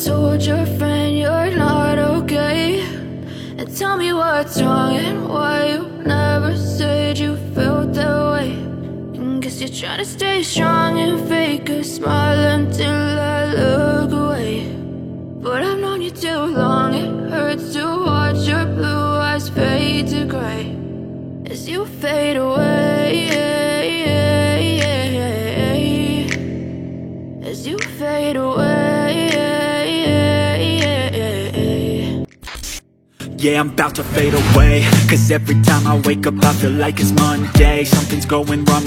told your friend you're not okay? And tell me what's wrong and why you never said you felt that way. And guess you're trying to stay strong and fake a smile until I look away. But I've known you too long, it hurts to watch your blue eyes fade to gray as you fade away, as you fade away. Yeah, I'm about to fade away, cause every time I wake up I feel like it's Monday. Something's going wrong,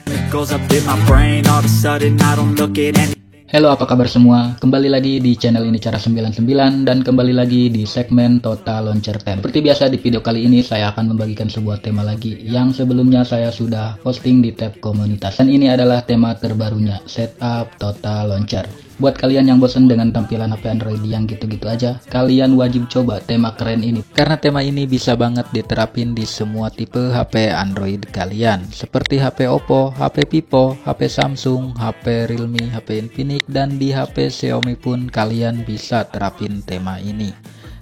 chemicals up in my brain. All of a sudden I don't look at anything. Halo, apa kabar semua? Kembali lagi di channel ini Cara 99 dan kembali lagi di segmen Total Launcher Time. Seperti biasa di video kali ini saya akan membagikan sebuah tema lagi yang sebelumnya saya sudah posting di tab komunitas. Dan ini adalah tema terbarunya, Setup Total Launcher. Buat kalian yang bosan dengan tampilan HP Android yang gitu-gitu aja, kalian wajib coba tema keren ini. Karena tema ini bisa banget diterapin di semua tipe HP Android kalian. Seperti HP Oppo, HP Vivo, HP Samsung, HP Realme, HP Infinix, dan di HP Xiaomi pun kalian bisa terapin tema ini.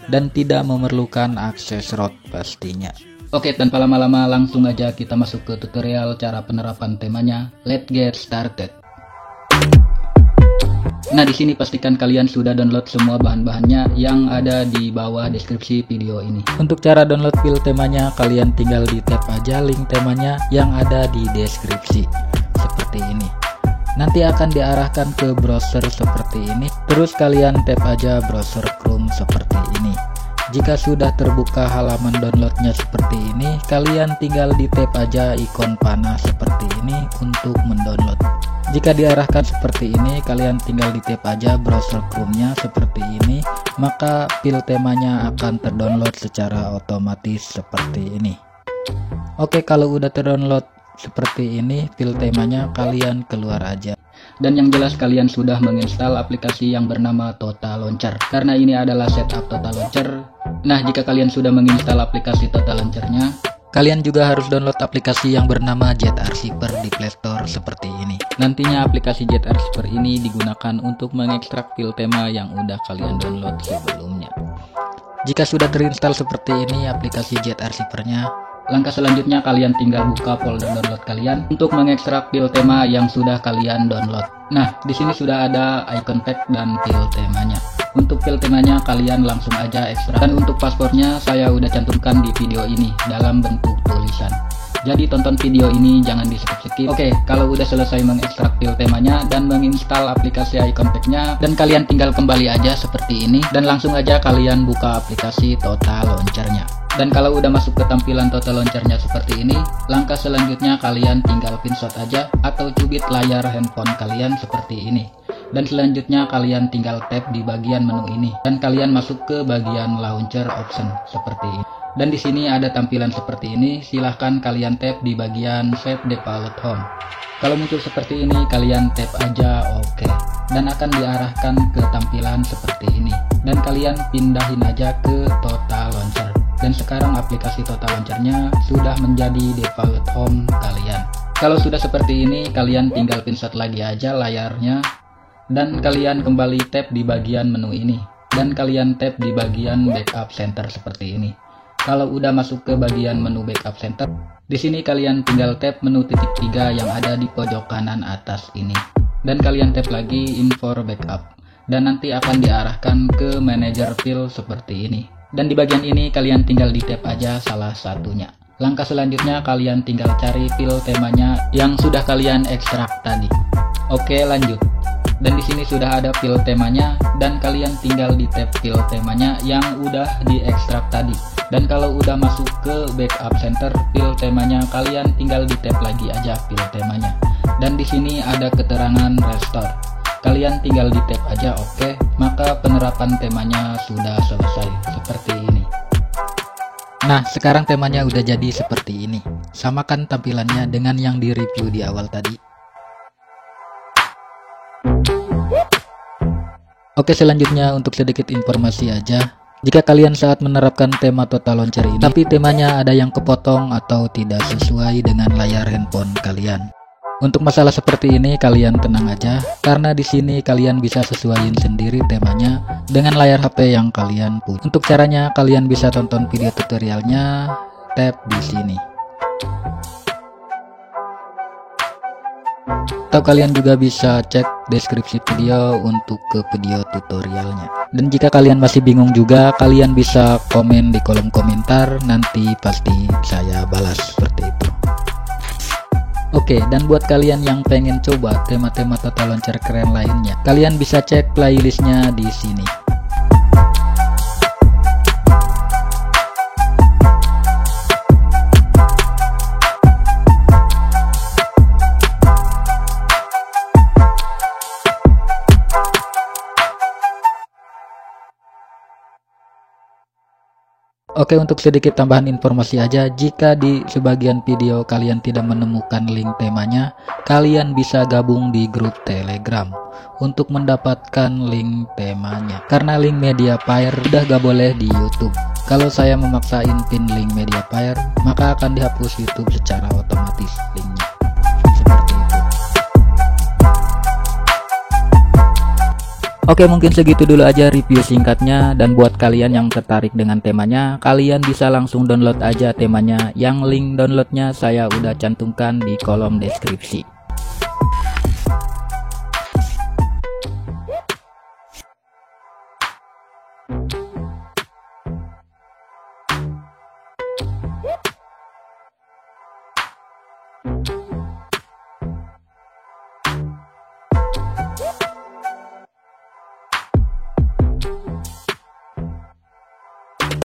Dan tidak memerlukan akses ROT pastinya. Oke, tanpa lama-lama langsung aja kita masuk ke tutorial cara penerapan temanya. Let's get started. Nah, di sini pastikan kalian sudah download semua bahan-bahannya yang ada di bawah deskripsi video ini. Untuk cara download file temanya, kalian tinggal di tap aja link temanya yang ada di deskripsi. Seperti ini. Nanti akan diarahkan ke browser seperti ini. Terus kalian tap aja browser Chrome seperti ini. Jika sudah terbuka halaman downloadnya seperti ini, kalian tinggal di tap aja ikon panah seperti ini untuk mendownload. Jika diarahkan seperti ini, kalian tinggal di tap aja browser Chrome-nya seperti ini, maka file temanya akan terdownload secara otomatis seperti ini. Oke, kalau udah terdownload seperti ini file temanya, kalian keluar aja. Dan yang jelas kalian sudah menginstal aplikasi yang bernama Total Launcher, karena ini adalah setup Total Launcher. Nah, jika kalian sudah menginstal aplikasi Total Launcher-nya, kalian juga harus download aplikasi yang bernama Jet Archiver di Play Store seperti ini. Nantinya aplikasi Jet Archiver ini digunakan untuk mengekstrak file tema yang udah kalian download sebelumnya. Jika sudah terinstall seperti ini aplikasi Jet Archiver-nya, langkah selanjutnya kalian tinggal buka folder download kalian untuk mengekstrak file tema yang sudah kalian download. Nah, di sini sudah ada icon pack dan file temanya. Untuk file temanya kalian langsung aja ekstrak, dan untuk passwordnya saya udah cantumkan di video ini dalam bentuk tulisan. Jadi tonton video ini jangan di skip-skip. Oke, kalau udah selesai mengekstrak file temanya dan menginstal aplikasi icon pack-nya, dan kalian tinggal kembali aja seperti ini dan langsung aja kalian buka aplikasi Total Launcher-nya. Dan kalau udah masuk ke tampilan Total Launcher-nya seperti ini, langkah selanjutnya kalian tinggal pinshot aja atau cubit layar handphone kalian seperti ini. Dan selanjutnya kalian tinggal tap di bagian menu ini dan kalian masuk ke bagian launcher option seperti ini. Dan di sini ada tampilan seperti ini, silahkan kalian tap di bagian Save Default Home. Kalau muncul seperti ini kalian tap aja OK dan akan diarahkan ke tampilan seperti ini. Dan kalian pindahin aja ke Total Launcher. Dan sekarang aplikasi Total Launcher-nya sudah menjadi default home kalian. Kalau sudah seperti ini kalian tinggal pinshot lagi aja layarnya. Dan kalian kembali tap di bagian menu ini dan kalian tap di bagian backup center seperti ini. Kalau udah masuk ke bagian menu backup center, di sini kalian tinggal tap menu titik 3 yang ada di pojok kanan atas ini. Dan kalian tap lagi info backup dan nanti akan diarahkan ke manager file seperti ini. Dan di bagian ini kalian tinggal di tap aja salah satunya. Langkah selanjutnya kalian tinggal cari file temanya yang sudah kalian ekstrak tadi. Oke, lanjut. Dan di sini sudah ada file temanya dan kalian tinggal di tab file temanya yang udah diekstrak tadi. Dan kalau udah masuk ke backup center file temanya kalian tinggal di tab lagi aja file temanya. Dan di sini ada keterangan restore. Kalian tinggal di tab aja OK, maka penerapan temanya sudah selesai seperti ini. Nah, sekarang temanya udah jadi seperti ini. Samakan tampilannya dengan yang di review di awal tadi. Oke, selanjutnya untuk sedikit informasi aja. Jika kalian saat menerapkan tema Total Launcher ini, tapi temanya ada yang kepotong atau tidak sesuai dengan layar handphone kalian, Untuk masalah seperti ini kalian tenang aja, karena di sini kalian bisa sesuaiin sendiri temanya dengan layar HP yang kalian punya. Untuk caranya kalian bisa tonton video tutorialnya, tap di sini. Atau kalian juga bisa cek deskripsi video untuk ke video tutorialnya. Dan jika kalian masih bingung juga, kalian bisa komen di kolom komentar, nanti pasti saya balas seperti itu. Oke, dan buat kalian yang pengen coba tema-tema tata launcher keren lainnya, kalian bisa cek playlistnya di sini. Oke, untuk sedikit tambahan informasi aja, jika di sebagian video kalian tidak menemukan link temanya, kalian bisa gabung di grup Telegram untuk mendapatkan link temanya. Karena link Mediafire udah gak boleh di YouTube. Kalau saya memaksain pin link Mediafire, maka akan dihapus YouTube secara otomatis linknya. Seperti itu. Oke, mungkin segitu dulu aja review singkatnya, dan buat kalian yang tertarik dengan temanya, kalian bisa langsung download aja temanya, yang link downloadnya saya udah cantumkan di kolom deskripsi.